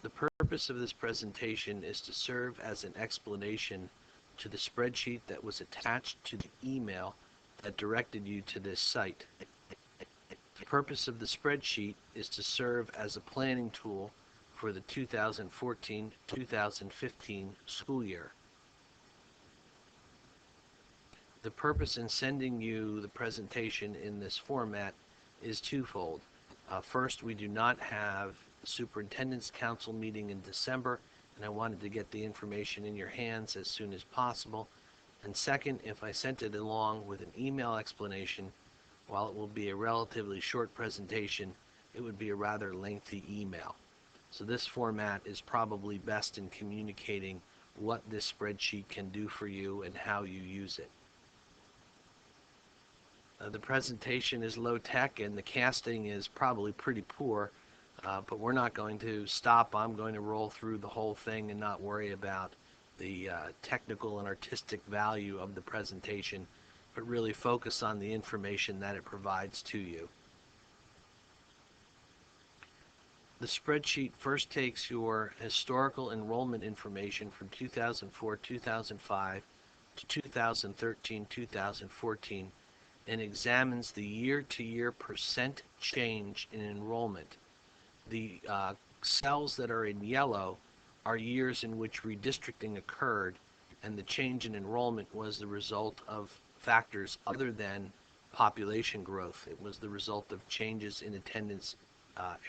The purpose of this presentation is to serve as an explanation to the spreadsheet that was attached to the email that directed you to this site. The purpose of the spreadsheet is to serve as a planning tool for the 2014-2015 school year. The purpose in sending you the presentation in this format is twofold. First, we do not have the Superintendent's Council meeting in December, and I wanted to get the information in your hands as soon as possible. And second, if I sent it along with an email explanation, while it will be a relatively short presentation, it would be a rather lengthy email. So this format is probably best in communicating what this spreadsheet can do for you and how you use it. The presentation is low tech and the casting is probably pretty poor, but we're not going to stop. I'm going to roll through the whole thing and not worry about the technical and artistic value of the presentation, but really focus on the information that it provides to you. The spreadsheet first takes your historical enrollment information from 2004-2005 to 2013-2014 and examines the year-to-year percent change in enrollment. The cells that are in yellow are years in which redistricting occurred, and the change in enrollment was the result of factors other than population growth. It was the result of changes in attendance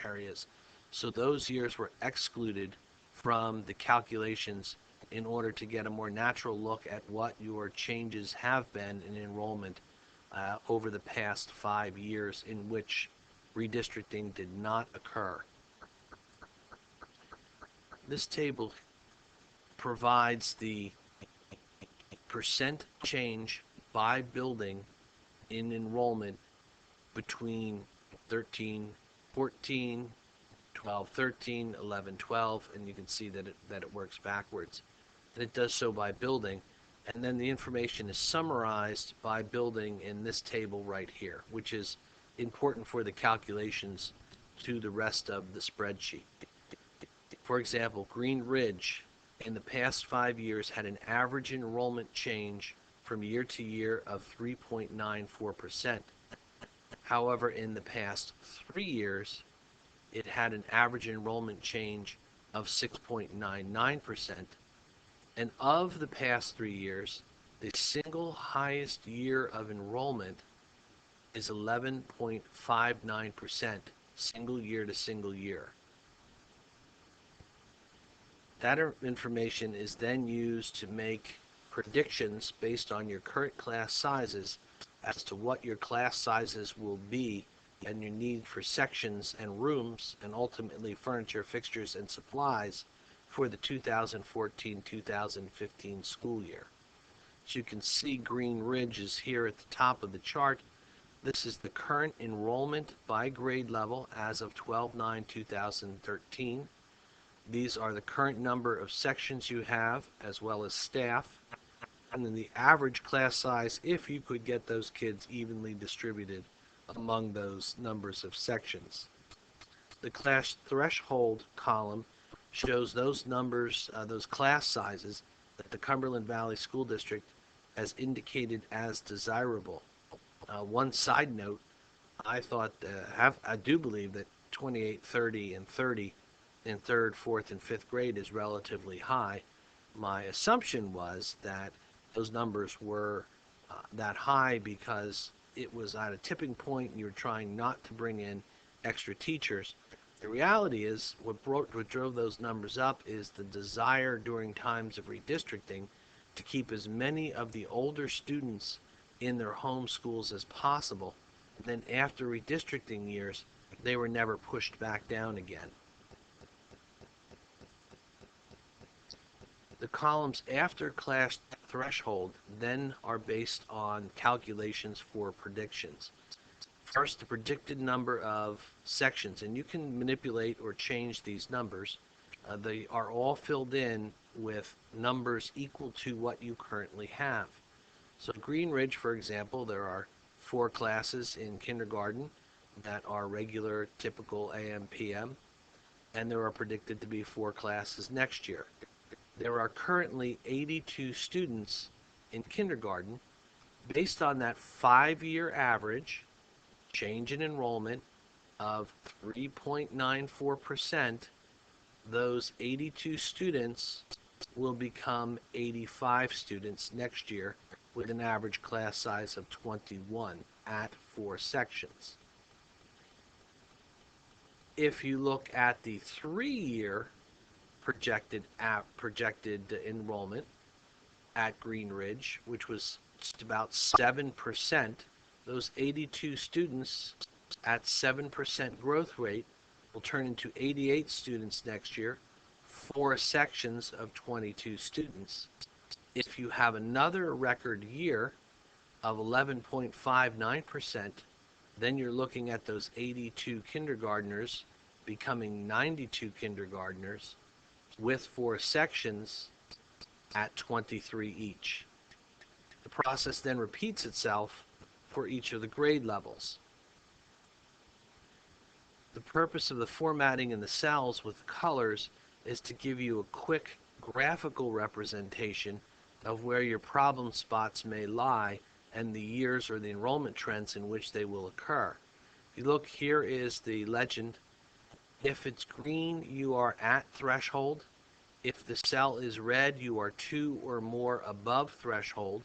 areas. So those years were excluded from the calculations in order to get a more natural look at what your changes have been in enrollment over the past 5 years in which redistricting did not occur. This table provides the percent change by building in enrollment between 13-14, 12-13, 11-12, and you can see that it works backwards. And it does so by building. And then the information is summarized by building in this table right here, which is important for the calculations to the rest of the spreadsheet. For example, Green Ridge in the past 5 years had an average enrollment change from year to year of 3.94%. However, in the past 3 years, it had an average enrollment change of 6.99%. And of the past 3 years, the single highest year of enrollment is 11.59%, single year to single year. That information is then used to make predictions based on your current class sizes as to what your class sizes will be and your need for sections and rooms and ultimately furniture, fixtures, and supplies for the 2014-2015 school year. As you can see, Green Ridge is here at the top of the chart. This is the current enrollment by grade level as of 12/9/2013. These are the current number of sections you have as well as staff, and then the average class size if you could get those kids evenly distributed among those numbers of sections. The class threshold column shows those numbers, those class sizes that the Cumberland Valley School District has indicated as desirable. One side note, I do believe that 28, 30, and 30 in 3rd, 4th, and 5th grade is relatively high. My assumption was that those numbers were that high because it was at a tipping point and you were trying not to bring in extra teachers. The reality is what drove those numbers up is the desire during times of redistricting to keep as many of the older students in their home schools as possible. And then after redistricting years, they were never pushed back down again. The columns after class threshold then are based on calculations for predictions. First, the predicted number of sections, and you can manipulate or change these numbers. They are all filled in with numbers equal to what you currently have. So Green Ridge, for example, there are 4 classes in kindergarten that are regular, typical AM, PM. and there are predicted to be 4 classes next year. There are currently 82 students in kindergarten. Based on that 5-year average change in enrollment of 3.94%, those 82 students will become 85 students next year with an average class size of 21 at 4 sections. If you look at the 3-year projected enrollment at Green Ridge, which was just about 7%, those 82 students at 7% growth rate will turn into 88 students next year, 4 sections of 22 students. If you have another record year of 11.59%, then you're looking at those 82 kindergartners becoming 92 kindergartners with 4 sections at 23 each. The process then repeats itself for each of the grade levels. The purpose of the formatting in the cells with colors is to give you a quick graphical representation of where your problem spots may lie and the years or the enrollment trends in which they will occur. If you look, here is the legend. If it's green, you are at threshold. If the cell is red, you are 2 or more above threshold.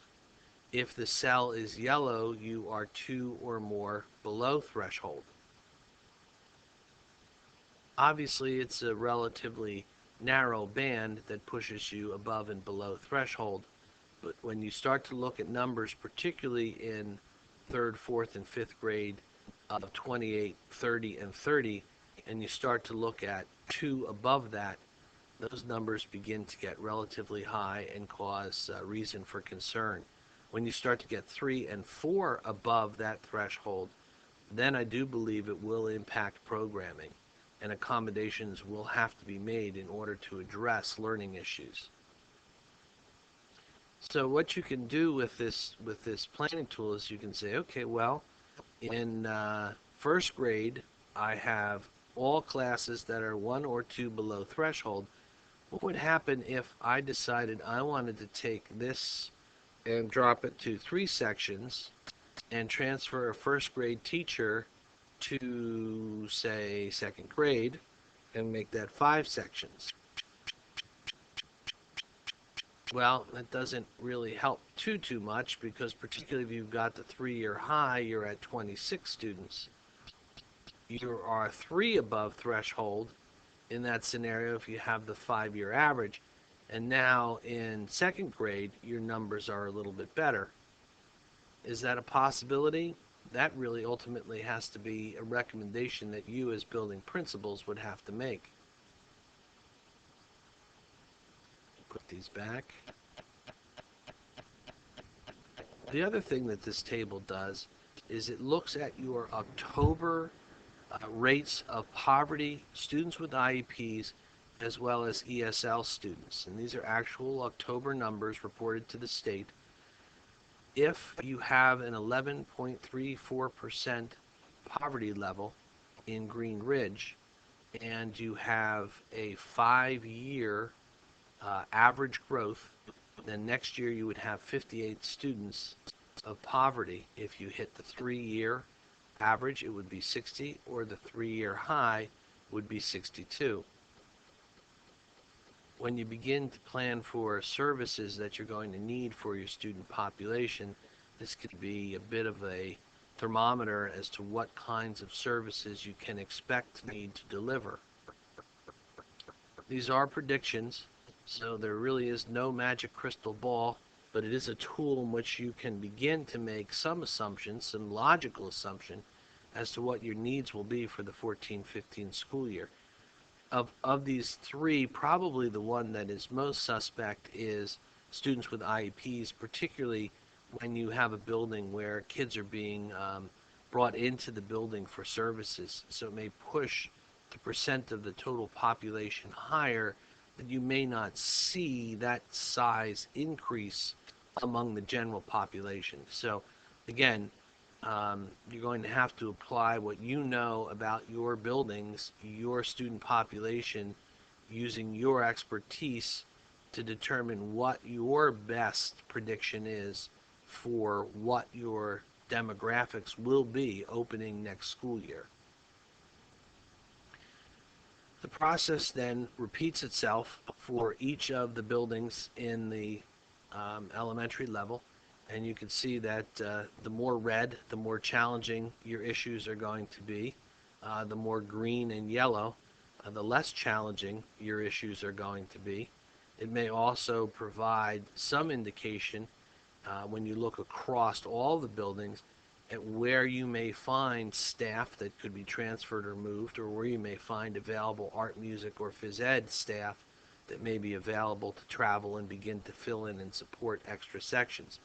If the cell is yellow, you are 2 or more below threshold. Obviously, it's a relatively narrow band that pushes you above and below threshold, but when you start to look at numbers, particularly in 3rd, 4th, and 5th grade of 28, 30, and 30, and you start to look at 2 above that, those numbers begin to get relatively high and cause reason for concern. When you start to get 3 and 4 above that threshold, then I do believe it will impact programming, and accommodations will have to be made in order to address learning issues. So what you can do with this planning tool is you can say, okay, well, in 1st grade, I have all classes that are 1 or 2 below threshold. What would happen if I decided I wanted to take this and drop it to 3 sections and transfer a 1st grade teacher to, say, 2nd grade and make that 5 sections? Well, that doesn't really help too much, because particularly if you've got the 3-year high, you're at 26 students. You are 3 above threshold in that scenario if you have the 5-year average, and now in 2nd grade your numbers are a little bit better. Is that a possibility? That really ultimately has to be a recommendation that you as building principals would have to make. Put these back. The other thing that this table does is it looks at your October rates of poverty, students with IEPs, as well as ESL students. And these are actual October numbers reported to the state. If you have an 11.34% poverty level in Green Ridge, and you have a 5-year average growth, then next year you would have 58 students of poverty. If you hit the 3-year average, it would be 60, or the 3-year high would be 62. When you begin to plan for services that you're going to need for your student population, this could be a bit of a thermometer as to what kinds of services you can expect to need to deliver. These are predictions, so there really is no magic crystal ball, but it is a tool in which you can begin to make some assumptions, some logical assumption, as to what your needs will be for the 14-15 school year. Of these 3, probably the one that is most suspect is students with IEPs, particularly when you have a building where kids are being brought into the building for services. So it may push the percent of the total population higher, that you may not see that size increase among the general population. So again, You're going to have to apply what you know about your buildings, your student population, using your expertise to determine what your best prediction is for what your demographics will be opening next school year. The process then repeats itself for each of the buildings in the elementary level, and you can see that the more red, the more challenging your issues are going to be. The more green and yellow, the less challenging your issues are going to be. It may also provide some indication when you look across all the buildings at where you may find staff that could be transferred or moved, or where you may find available art, music, or phys ed staff that may be available to travel and begin to fill in and support extra sections.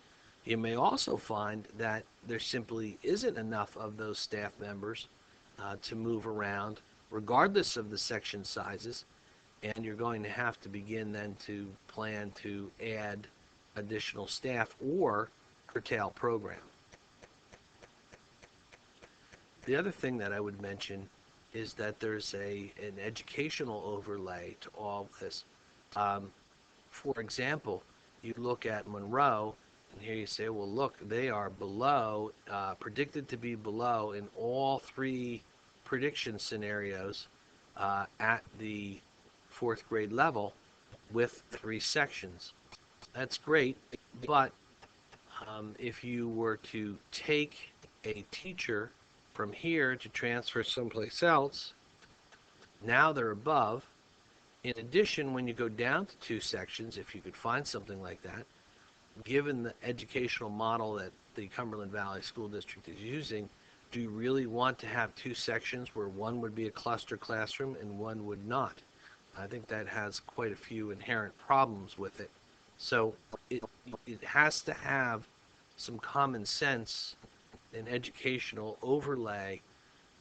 You may also find that there simply isn't enough of those staff members to move around, regardless of the section sizes, and you're going to have to begin then to plan to add additional staff or curtail program. The other thing that I would mention is that there's an educational overlay to all this. For example, you look at Monroe, and here you say, well, look, they are below, predicted to be below in all three prediction scenarios at the fourth grade level with 3 sections. That's great, but if you were to take a teacher from here to transfer someplace else, now they're above. In addition, when you go down to 2 sections, if you could find something like that, given the educational model that the Cumberland Valley School District is using, do you really want to have 2 sections where one would be a cluster classroom and one would not? I think that has quite a few inherent problems with it. So it has to have some common sense and educational overlay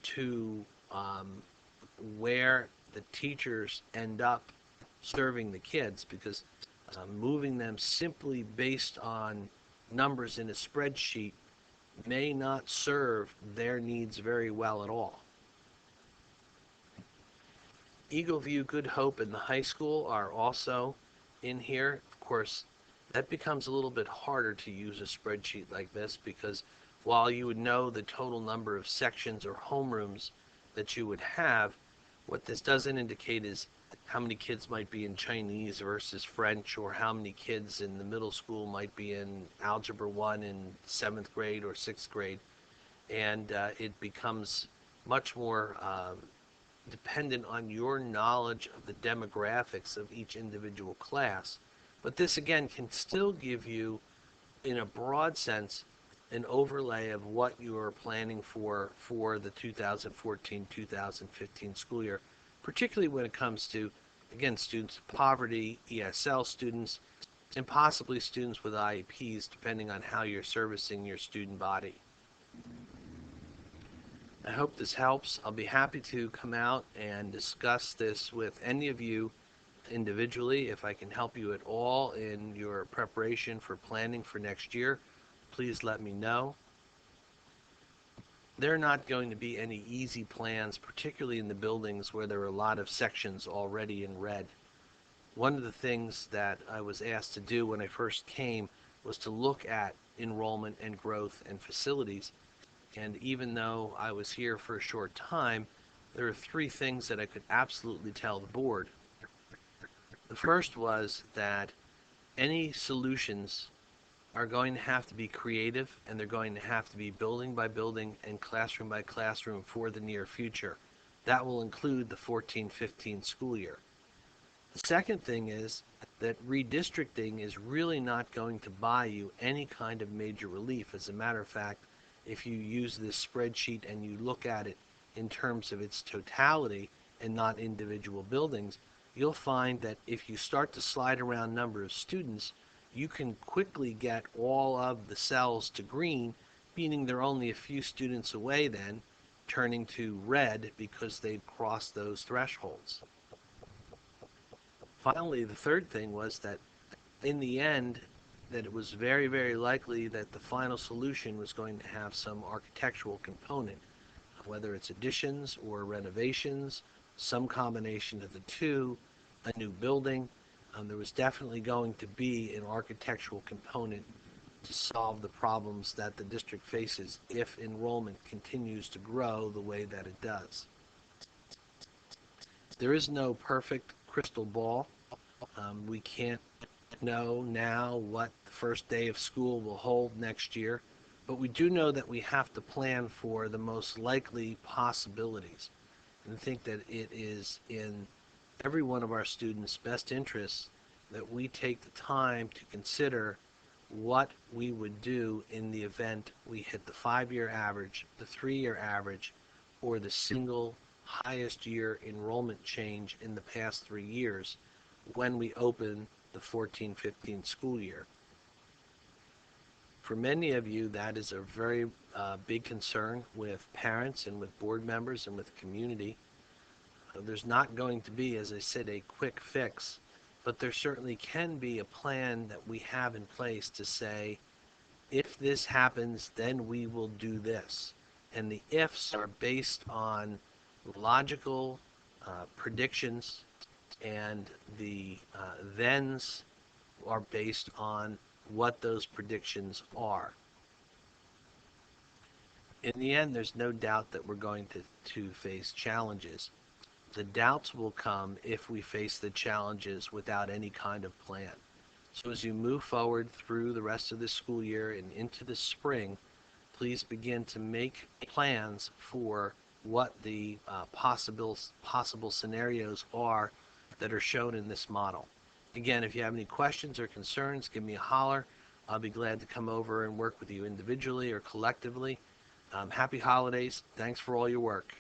to where the teachers end up serving the kids, because moving them simply based on numbers in a spreadsheet may not serve their needs very well at all. Eagle View, Good Hope, and the high school are also in here. Of course, that becomes a little bit harder to use a spreadsheet like this, because while you would know the total number of sections or homerooms that you would have, what this doesn't indicate is how many kids might be in Chinese versus French, or how many kids in the middle school might be in Algebra 1 in 7th grade or 6th grade. And it becomes much more dependent on your knowledge of the demographics of each individual class. But this, again, can still give you, in a broad sense, an overlay of what you're planning for the 2014-2015 school year, particularly when it comes to, again, students of poverty, ESL students, and possibly students with IEPs, depending on how you're servicing your student body. I hope this helps. I'll be happy to come out and discuss this with any of you individually. If I can help you at all in your preparation for planning for next year, please let me know. There are not going to be any easy plans, particularly in the buildings where there are a lot of sections already in red. One of the things that I was asked to do when I first came was to look at enrollment and growth and facilities. And even though I was here for a short time, there are 3 things that I could absolutely tell the board. The first was that any solutions are going to have to be creative, and they're going to have to be building by building and classroom by classroom for the near future. That will include the 14-15 school year. The second thing is that redistricting is really not going to buy you any kind of major relief. As a matter of fact, if you use this spreadsheet and you look at it in terms of its totality and not individual buildings, you'll find that if you start to slide around number of students, you can quickly get all of the cells to green, meaning they're only a few students away then, turning to red because they've crossed those thresholds. Finally, the third thing was that in the end, that it was very, very likely that the final solution was going to have some architectural component, whether it's additions or renovations, some combination of the two, a new building. There was definitely going to be an architectural component to solve the problems that the district faces if enrollment continues to grow the way that it does. There is no perfect crystal ball. We can't know now what the first day of school will hold next year, but we do know that we have to plan for the most likely possibilities. And I think that it is in every one of our students' best interests that we take the time to consider what we would do in the event we hit the 5-year average, the 3-year average, or the single highest year enrollment change in the past 3 years when we open the 14-15 school year. For many of you, that is a very big concern with parents and with board members and with the community. There's not going to be, as I said, a quick fix, but there certainly can be a plan that we have in place to say, if this happens, then we will do this. And the ifs are based on logical predictions, and the thens are based on what those predictions are. In the end, there's no doubt that we're going to face challenges. The doubts will come if we face the challenges without any kind of plan. So as you move forward through the rest of this school year and into the spring, please begin to make plans for what the possible scenarios are that are shown in this model. Again, if you have any questions or concerns, give me a holler. I'll be glad to come over and work with you individually or collectively. Happy holidays. Thanks for all your work.